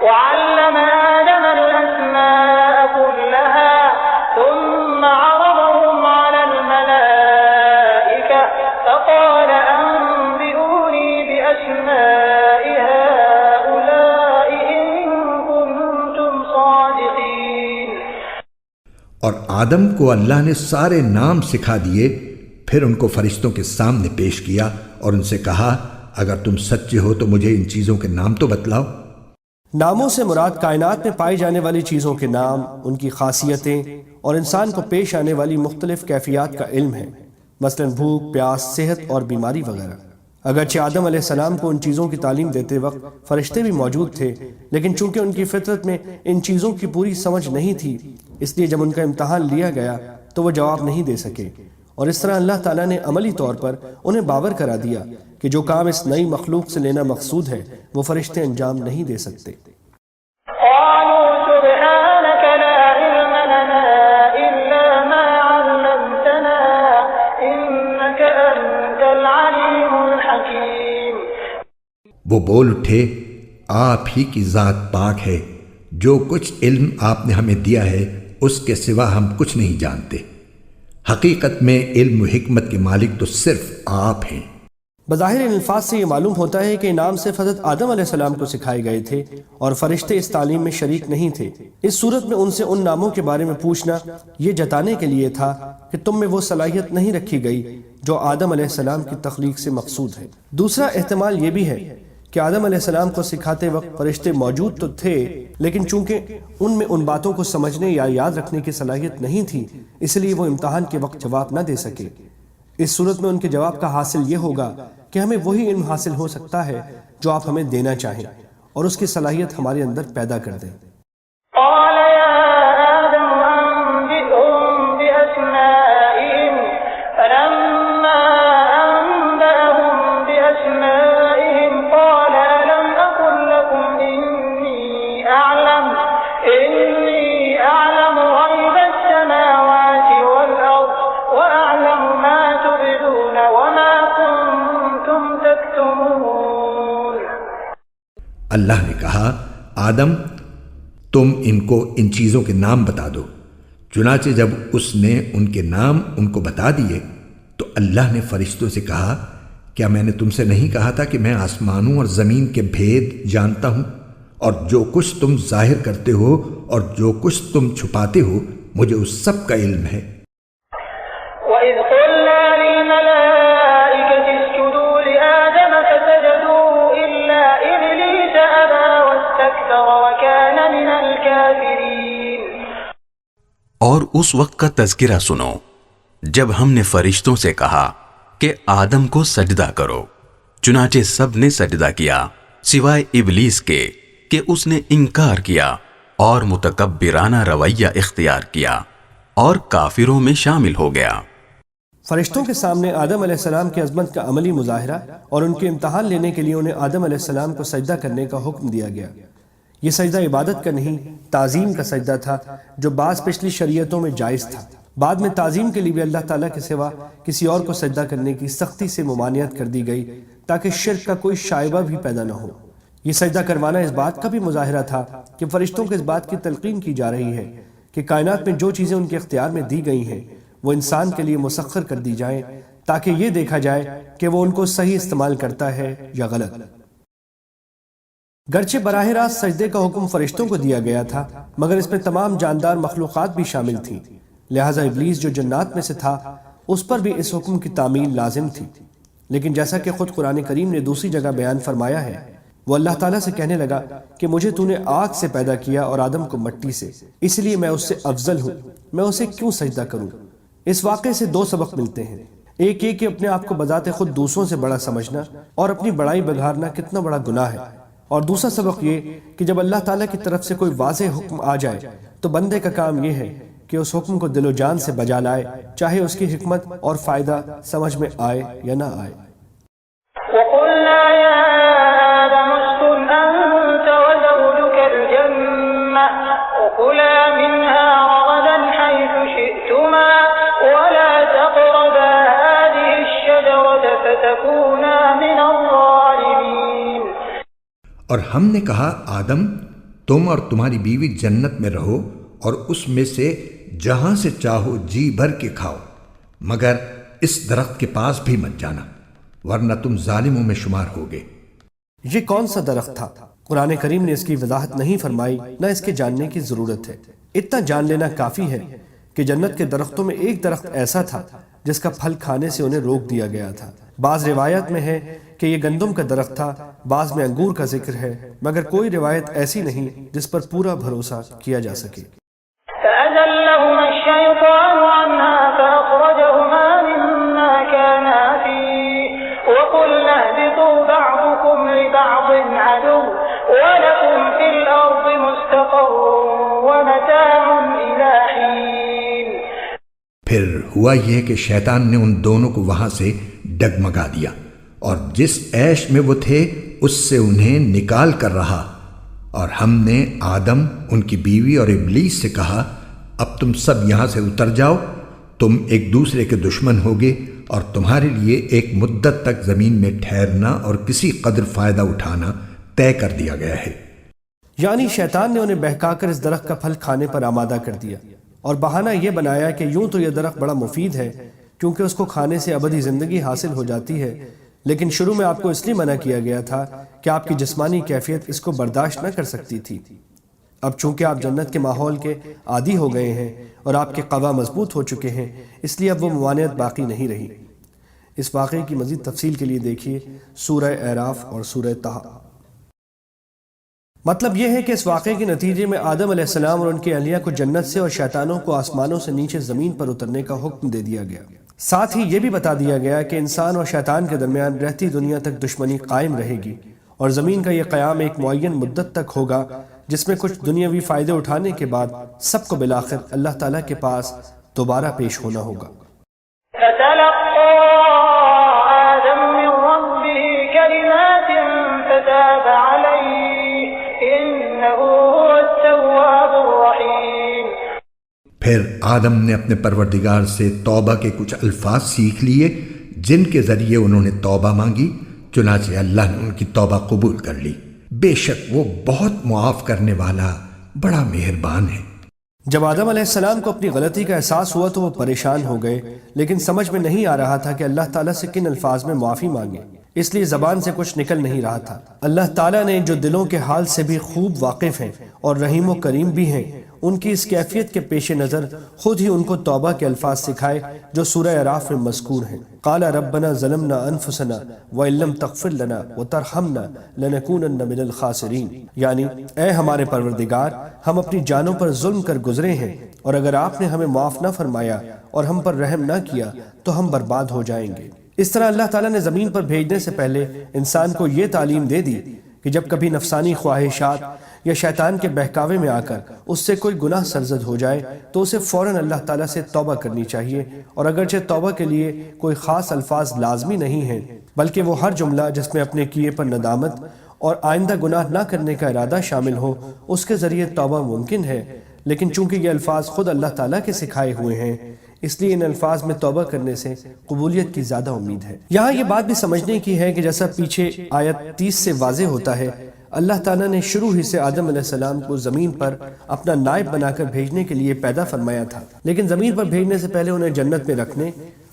وعلم آدم الأسماء كلها ثم عرضهم على الملائكة فقال أنبئوني بأسماء هؤلاء إن كنتم صادقين۔ اور آدم کو اللہ نے سارے نام سکھا دیے، پھر ان کو فرشتوں کے سامنے پیش کیا اور ان سے کہا اگر تم سچے ہو تو مجھے ان چیزوں کے نام تو بتلاؤ۔ ناموں سے مراد کائنات میں پائی جانے والی چیزوں کے نام، ان کی خاصیتیں اور انسان کو پیش آنے والی مختلف کیفیات کا علم ہے، مثلا بھوک، پیاس، صحت اور بیماری وغیرہ۔ اگرچہ آدم علیہ السلام کو ان چیزوں کی تعلیم دیتے وقت فرشتے بھی موجود تھے، لیکن چونکہ ان کی فطرت میں ان چیزوں کی پوری سمجھ نہیں تھی، اس لیے جب ان کا امتحان لیا گیا تو وہ جواب نہیں دے سکے، اور اس طرح اللہ تعالیٰ نے عملی طور پر انہیں باور کرا دیا کہ جو کام اس نئی مخلوق سے لینا مقصود ہے وہ فرشتے انجام نہیں دے سکتے۔ قالوا سبحانك لا علم لنا إلا ما علمتنا إنك أنت العليم الحكيم۔ وہ بول اٹھے آپ ہی کی ذات پاک ہے، جو کچھ علم آپ نے ہمیں دیا ہے اس کے سوا ہم کچھ نہیں جانتے، حقیقت میں علم و حکمت کے مالک تو صرف آپ ہیں۔ بظاہر ان الفاظ سے یہ معلوم ہوتا ہے کہ نام صرف حضرت آدم علیہ السلام کو سکھائے گئے تھے اور فرشتے اس تعلیم میں شریک نہیں تھے۔ اس صورت میں ان سے ان ناموں کے بارے میں پوچھنا یہ جتانے کے لیے تھا کہ تم میں وہ صلاحیت نہیں رکھی گئی جو آدم علیہ السلام کی تخلیق سے مقصود ہے۔ دوسرا احتمال یہ بھی ہے کہ آدم علیہ السلام کو سکھاتے وقت فرشتے موجود تو تھے، لیکن چونکہ ان میں ان باتوں کو سمجھنے یا یاد رکھنے کی صلاحیت نہیں تھی، اس لیے وہ امتحان کے وقت جواب نہ دے سکے۔ اس صورت میں ان کے جواب کا حاصل یہ ہوگا کہ ہمیں وہی علم حاصل ہو سکتا ہے جو آپ ہمیں دینا چاہیں، اور اس کی صلاحیت ہمارے اندر پیدا کر دیں۔ قال يا آدم أنبئهم بأسمائهم فلما أنبأهم بأسمائهم قال ألم أقل لكم إني أعلم غيب السماوات والأرض وأعلم ما تبدون وما كنتم تكتمون۔ اللہ نے کہا آدم تم ان کو ان چیزوں کے نام بتا دو۔ چنانچہ جب اس نے ان کے نام ان کو بتا دیے تو اللہ نے فرشتوں سے کہا کیا میں نے تم سے نہیں کہا تھا کہ میں آسمانوں اور زمین کے بھید جانتا ہوں، اور جو کچھ تم ظاہر کرتے ہو اور جو کچھ تم چھپاتے ہو مجھے اس سب کا علم ہے۔ وَإِذْ قُلْنَا لِلْمَلَائِكَةِ اسْجُدُوا لِآدَمَ فَسَجَدُوا إِلَّا إِبْلِيسَ أَبَى وَاسْتَكْبَرَ وَكَانَ مِنَ الْكَافِرِينَ۔ اور اس وقت کا تذکرہ سنو جب ہم نے فرشتوں سے کہا کہ آدم کو سجدہ کرو، چنانچہ سب نے سجدہ کیا سوائے ابلیس کے کہ اس نے انکار کیا اور متکبرانہ رویہ اختیار کیا اور کافروں میں شامل ہو گیا۔ فرشتوں کے سامنے آدم علیہ السلام کی عظمت کا عملی مظاہرہ اور ان کے امتحان لینے کے لیے انہیں آدم علیہ السلام کو سجدہ کرنے کا حکم دیا گیا۔ یہ سجدہ عبادت کا نہیں، تعظیم کا سجدہ تھا، جو بعض پچھلی شریعتوں میں جائز تھا۔ بعد میں تعظیم کے لیے بھی اللہ تعالیٰ کے سوا کسی اور کو سجدہ کرنے کی سختی سے ممانعت کر دی گئی تاکہ شرک کا کوئی شائبہ بھی پیدا نہ ہو۔ یہ سجدہ کروانا اس بات کا بھی مظاہرہ تھا کہ فرشتوں کو اس بات کی تلقین کی جا رہی ہے کہ کائنات میں جو چیزیں ان کے اختیار میں دی گئی ہیں وہ انسان کے لیے مسخر کر دی جائیں تاکہ یہ دیکھا جائے کہ وہ ان کو صحیح استعمال کرتا ہے یا غلط۔ گرچہ براہ راست سجدے کا حکم فرشتوں کو دیا گیا تھا، مگر اس میں تمام جاندار مخلوقات بھی شامل تھیں، لہٰذا ابلیس جو جنات میں سے تھا اس پر بھی اس حکم کی تعمیل لازم تھی۔ لیکن جیسا کہ خود قرآن کریم نے دوسری جگہ بیان فرمایا ہے، وہ اللہ تعالیٰ سے کہنے لگا کہ مجھے تو نے آگ سے پیدا کیا اور آدم کو مٹی سے، اس لیے میں اس سے افضل ہوں، میں اسے کیوں سجدہ کروں؟ اس واقعے سے دو سبق ملتے ہیں، ایک یہ کہ اپنے آپ کو بذات خود دوسروں سے بڑا سمجھنا اور اپنی بڑائی بگھارنا کتنا بڑا گناہ ہے، اور دوسرا سبق یہ کہ جب اللہ تعالیٰ کی طرف سے کوئی واضح حکم آ جائے تو بندے کا کام یہ ہے کہ اس حکم کو دل و جان سے بجا لائے، چاہے اس کی حکمت اور فائدہ سمجھ میں آئے یا نہ آئے۔ وَقُلْنَا يَا آدَمُ اسْكُنْ أَنْتَ وَزَوْجُكَ الْجَنَّةَ وَكُلَا مِنْهَا رَغَدًا حَيْثُ شِئْتُمَا وَلَا تَقْرَبَا هَٰذِهِ الشَّجَرَةَ فَتَكُونَا مِنَ الظَّالِمِينَ۔ اور ہم نے کہا آدم تم اور تمہاری بیوی جنت میں رہو اور اس میں سے جہاں سے چاہو جی بھر کے کھاؤ، مگر اس درخت کے پاس بھی مت جانا ورنہ تم ظالموں میں شمار ہوگے۔ یہ کون سا درخت تھا؟ قرآن کریم نے اس کی وضاحت نہیں فرمائی، نہ اس کے جاننے کی ضرورت ہے۔ اتنا جان لینا کافی ہے کہ جنت کے درختوں میں ایک درخت ایسا تھا جس کا پھل کھانے سے انہیں روک دیا گیا تھا۔ بعض روایت میں ہے کہ یہ گندم کا درخت تھا، بعض میں انگور کا ذکر ہے، مگر کوئی روایت ایسی نہیں جس پر پورا بھروسہ کیا جا سکے۔ فأزلهما الشيطان عنها فأخرجهما مما كانا فيه وقلنا اهبطوا بعضكم لبعض عدو ولكم في الأرض مستقر ومتاع إلى حين۔ پھر ہوا یہ کہ شیطان نے ان دونوں کو وہاں سے ڈگمگا دیا اور جس عیش میں وہ تھے اس سے انہیں نکال کر رہا، اور ہم نے آدم، ان کی بیوی اور ابلیس سے کہا اب تم سب یہاں سے اتر جاؤ، تم ایک دوسرے کے دشمن ہوگے اور تمہارے لیے ایک مدت تک زمین میں ٹھہرنا اور کسی قدر فائدہ اٹھانا طے کر دیا گیا ہے۔ یعنی شیطان نے انہیں بہکا کر اس درخت کا پھل کھانے پر آمادہ کر دیا اور بہانہ یہ بنایا کہ یوں تو یہ درخت بڑا مفید ہے کیونکہ اس کو کھانے سے ابدی زندگی حاصل ہو جاتی ہے، لیکن شروع میں آپ کو اس لیے منع کیا گیا تھا کہ آپ کی جسمانی کیفیت اس کو برداشت نہ کر سکتی تھی۔ اب چونکہ آپ جنت کے ماحول کے عادی ہو گئے ہیں اور آپ کے قوا مضبوط ہو چکے ہیں، اس لیے اب وہ ممانعت باقی نہیں رہی۔ اس واقعے کی مزید تفصیل کے لیے دیکھیے سورہ اعراف اور سورہ طٰہٰ۔ مطلب یہ ہے کہ اس واقعے کے نتیجے میں آدم علیہ السلام اور ان کی اہلیہ کو جنت سے اور شیطانوں کو آسمانوں سے نیچے زمین پر اترنے کا حکم دے دیا گیا۔ ساتھ ہی یہ بھی بتا دیا گیا کہ انسان اور شیطان کے درمیان رہتی دنیا تک دشمنی قائم رہے گی اور زمین کا یہ قیام ایک معین مدت تک ہوگا جس میں کچھ دنیاوی فائدے اٹھانے کے بعد سب کو بالآخر اللہ تعالیٰ کے پاس دوبارہ پیش ہونا ہوگا۔ فتلقى آدم من ربه كلمات فتاب عليه إنه هو التواب الرحيم۔ پھر آدم نے اپنے پروردگار سے توبہ کے کچھ الفاظ سیکھ لیے جن کے ذریعے انہوں نے توبہ مانگی، چنانچہ اللہ نے ان کی توبہ قبول کر لی، بے شک وہ بہت معاف کرنے والا بڑا مہربان ہے۔ جب آدم علیہ السلام کو اپنی غلطی کا احساس ہوا تو وہ پریشان ہو گئے، لیکن سمجھ میں نہیں آ رہا تھا کہ اللہ تعالیٰ سے کن الفاظ میں معافی مانگے، اس لیے زبان سے کچھ نکل نہیں رہا تھا۔ اللہ تعالیٰ نے جو دلوں کے حال سے بھی خوب واقف ہیں اور رحیم و کریم بھی ہیں، ان کی اس کیفیت کے پیش نظر خود ہی ان کو توبہ کے الفاظ سکھائے جو سورہ اعراف میں مذکور ہیں۔ قال ربنا ظلمنا انفسنا وان لم تغفر لنا وترحمنا لنکونن من الخاسرین، یعنی اے ہمارے پروردگار، ہم اپنی جانوں پر ظلم کر گزرے ہیں اور اگر آپ نے ہمیں معاف نہ فرمایا اور ہم پر رحم نہ کیا تو ہم برباد ہو جائیں گے۔ اس طرح اللہ تعالیٰ نے زمین پر بھیجنے سے پہلے انسان کو یہ تعلیم دے دی کہ جب کبھی نفسانی خواہشات یا شیطان کے بہکاوے میں آ کر اس سے کوئی گناہ سرزد ہو جائے تو اسے فوراً اللہ تعالیٰ سے توبہ کرنی چاہیے، اور اگرچہ توبہ کے لیے کوئی خاص الفاظ لازمی نہیں ہیں بلکہ وہ ہر جملہ جس میں اپنے کیے پر ندامت اور آئندہ گناہ نہ کرنے کا ارادہ شامل ہو اس کے ذریعے توبہ ممکن ہے، لیکن چونکہ یہ الفاظ خود اللہ تعالیٰ کے سکھائے ہوئے ہیں اس لیے ان الفاظ میں توبہ کرنے سے قبولیت کی زیادہ امید ہے۔ یہاں یہ بات بھی سمجھنے کی ہے کہ جیسا پیچھے آیت 30 سے واضح ہوتا ہے، اللہ تعالیٰ نے شروع ہی سے آدم علیہ السلام کو زمین پر اپنا نائب بنا کر بھیجنے کے لیے پیدا فرمایا تھا، لیکن زمین پر بھیجنے سے پہلے انہیں جنت میں رکھنے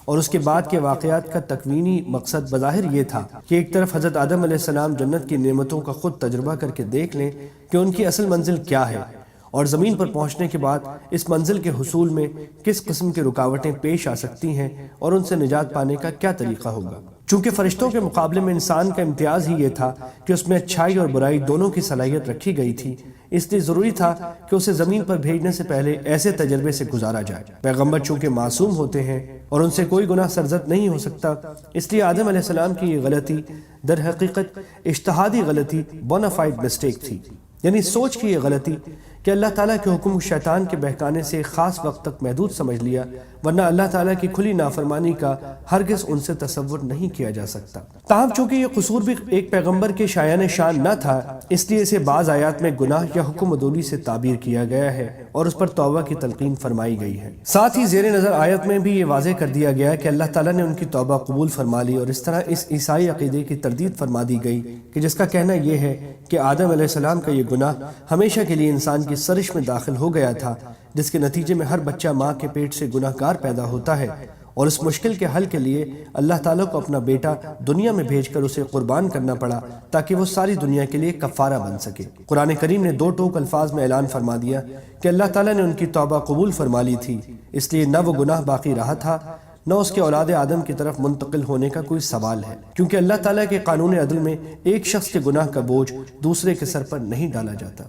اور اس کے بعد کے واقعات کا تکوینی مقصد بظاہر یہ تھا کہ ایک طرف حضرت آدم علیہ السلام جنت کی نعمتوں کا خود تجربہ کر کے دیکھ لیں کہ ان کی اصل منزل کیا ہے، اور زمین پر پہنچنے کے بعد اس منزل کے حصول میں کس قسم کی رکاوٹیں پیش آ سکتی ہیں اور ان سے نجات پانے کا کیا طریقہ ہوگا۔ چونکہ فرشتوں کے مقابلے میں انسان کا امتیاز ہی یہ تھا کہ اس میں اچھائی اور برائی دونوں کی صلاحیت رکھی گئی تھی، اس لیے ضروری تھا کہ اسے زمین پر بھیجنے سے پہلے ایسے تجربے سے گزارا جائے۔ پیغمبر چونکہ معصوم ہوتے ہیں اور ان سے کوئی گناہ سرزد نہیں ہو سکتا، اس لیے آدم علیہ السلام کی یہ غلطی در حقیقت اجتہادی غلطی، بونافائیڈ مسٹیک تھی، یعنی سوچ کی یہ غلطی کہ اللہ تعالیٰ کے حکم شیطان کے بہکانے سے خاص وقت تک محدود سمجھ لیا، ورنہ اللہ تعالیٰ کی کھلی نافرمانی کا ہرگز ان سے تصور نہیں کیا جا سکتا۔ تاہم چونکہ یہ قصور بھی ایک پیغمبر کے شایان شان نہ تھا، اس لیے اسے بعض آیات میں گناہ یا حکم عدولی سے تعبیر کیا گیا ہے اور اس پر توبہ کی تلقین فرمائی گئی ہے۔ ساتھ ہی زیر نظر آیت میں بھی یہ واضح کر دیا گیا کہ اللہ تعالیٰ نے ان کی توبہ قبول فرما لی، اور اس طرح اس عیسائی عقیدے کی تردید فرما دی گئی کہ جس کا کہنا یہ ہے کہ آدم علیہ السلام کا یہ گناہ ہمیشہ کے لیے انسان کی سرش میں داخل ہو گیا تھا، جس کے نتیجے میں ہر بچہ ماں کے پیٹ سے گناہ گار پیدا ہوتا ہے، اور اس مشکل کے حل کے لیے اللہ تعالیٰ کو اپنا بیٹا دنیا میں بھیج کر اسے قربان کرنا پڑا تاکہ وہ ساری دنیا کے لیے کفارہ بن سکے۔ قرآن کریم نے دو ٹوک الفاظ میں اعلان فرما دیا کہ اللہ تعالیٰ نے ان کی توبہ قبول فرما لی تھی، اس لیے نہ وہ گناہ باقی رہا تھا نہ اس کے اولاد آدم کی طرف منتقل ہونے کا کوئی سوال ہے، کیونکہ اللہ تعالیٰ کے قانون عدل میں ایک شخص کے گناہ کا بوجھ دوسرے کے سر پر نہیں ڈالا جاتا۔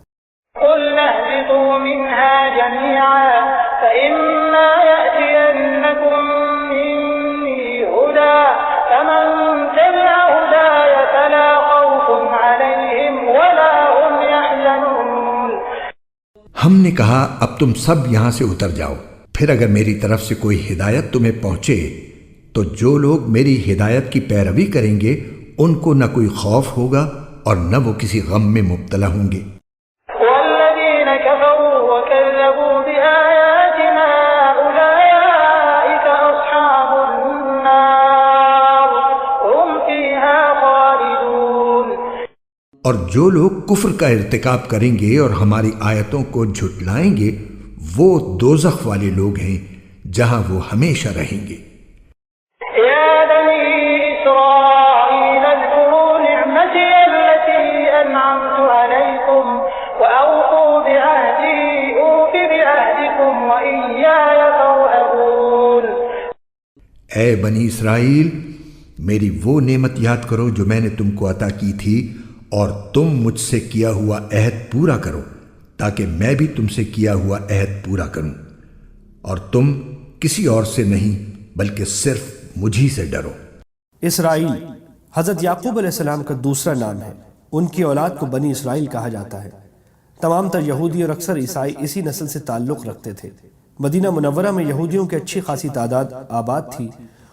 قُلْنَا اهْبِطُوا مِنْهَا جَمِيعًا فَإِمَّا يَأْتِيَنَّكُم مِّنِّي هُدًى فَمَن تَبِعَ هُدَايَ فَلَا خَوْفٌ عَلَيْهِمْ وَلَا هُمْ يَحْزَنُونَ۔ ہم نے کہا اب تم سب یہاں سے اتر جاؤ، پھر اگر میری طرف سے کوئی ہدایت تمہیں پہنچے تو جو لوگ میری ہدایت کی پیروی کریں گے ان کو نہ کوئی خوف ہوگا اور نہ وہ کسی غم میں مبتلا ہوں گے۔ وَالَّذِينَ كَفَرُوا وَكَذَّبُوا بِآيَاتِنَا أُولَٰئِكَ أَصْحَابُ النَّارِ هُمْ فِيهَا خَالِدُونَ۔ اور جو لوگ کفر کا ارتکاب کریں گے اور ہماری آیتوں کو جھٹلائیں گے وہ دوزخ والے لوگ ہیں جہاں وہ ہمیشہ رہیں گے۔ يا بني إسرائيل اذكروا نعمتي التي أنعمت عليكم وأوفوا بعهدي أوف بعهدكم وإياي فارهبون۔ اے بنی اسرائیل، میری وہ نعمت یاد کرو جو میں نے تم کو عطا کی تھی، اور تم مجھ سے کیا ہوا عہد پورا کرو تاکہ میں بھی تم سے کیا ہوا عہد پورا کروں، اور تم کسی اور سے نہیں بلکہ صرف مجھی سے ڈرو۔ اسرائیل حضرت یعقوب علیہ السلام کا دوسرا نام ہے، ان کی اولاد کو بنی اسرائیل کہا جاتا ہے۔ تمام تر یہودی اور اکثر عیسائی اسی نسل سے تعلق رکھتے تھے۔ مدینہ منورہ میں یہودیوں کی اچھی خاصی تعداد آباد تھی،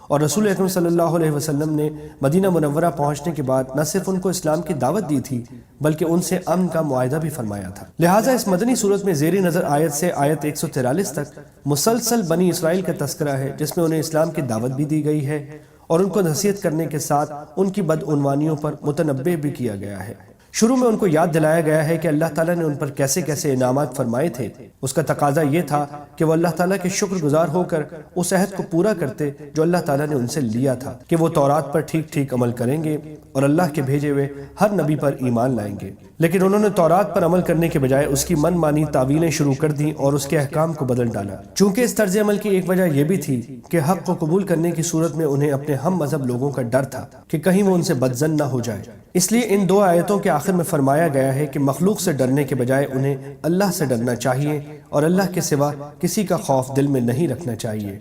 اور رسول اکرم صلی اللہ علیہ وسلم نے مدینہ منورہ پہنچنے کے بعد نہ صرف ان کو اسلام کی دعوت دی تھی بلکہ ان سے امن کا معاہدہ بھی فرمایا تھا۔ لہٰذا اس مدنی صورت میں زیر نظر آیت سے آیت 143 تک مسلسل بنی اسرائیل کا تذکرہ ہے، جس میں انہیں اسلام کی دعوت بھی دی گئی ہے اور ان کو نصیحت کرنے کے ساتھ ان کی بدعنوانیوں پر متنبہ بھی کیا گیا ہے۔ شروع میں ان کو یاد دلایا گیا ہے کہ اللہ تعالیٰ نے ان پر کیسے کیسے انعامات فرمائے تھے۔ اس کا تقاضا یہ تھا کہ وہ اللہ تعالیٰ کے شکر گزار ہو کر اس عہد کو پورا کرتے جو اللہ تعالیٰ نے ان سے لیا تھا کہ وہ تورات پر ٹھیک ٹھیک عمل کریں گے اور اللہ کے بھیجے ہوئے ہر نبی پر ایمان لائیں گے۔ لیکن انہوں نے تورات پر عمل کرنے کے بجائے اس کی من مانی تعویلیں شروع کر دیں اور اس کے احکام کو بدل ڈالا۔ چونکہ اس طرز عمل کی ایک وجہ یہ بھی تھی کہ حق کو قبول کرنے کی صورت میں انہیں اپنے ہم مذہب لوگوں کا ڈر تھا کہ کہیں وہ ان سے بدظن نہ ہو جائے، اس لیے ان دو آیتوں کے آخر میں فرمایا گیا ہے کہ مخلوق سے ڈرنے کے بجائے انہیں اللہ سے ڈرنا چاہیے اور اللہ کے سوا کسی کا خوف دل میں نہیں رکھنا چاہیے۔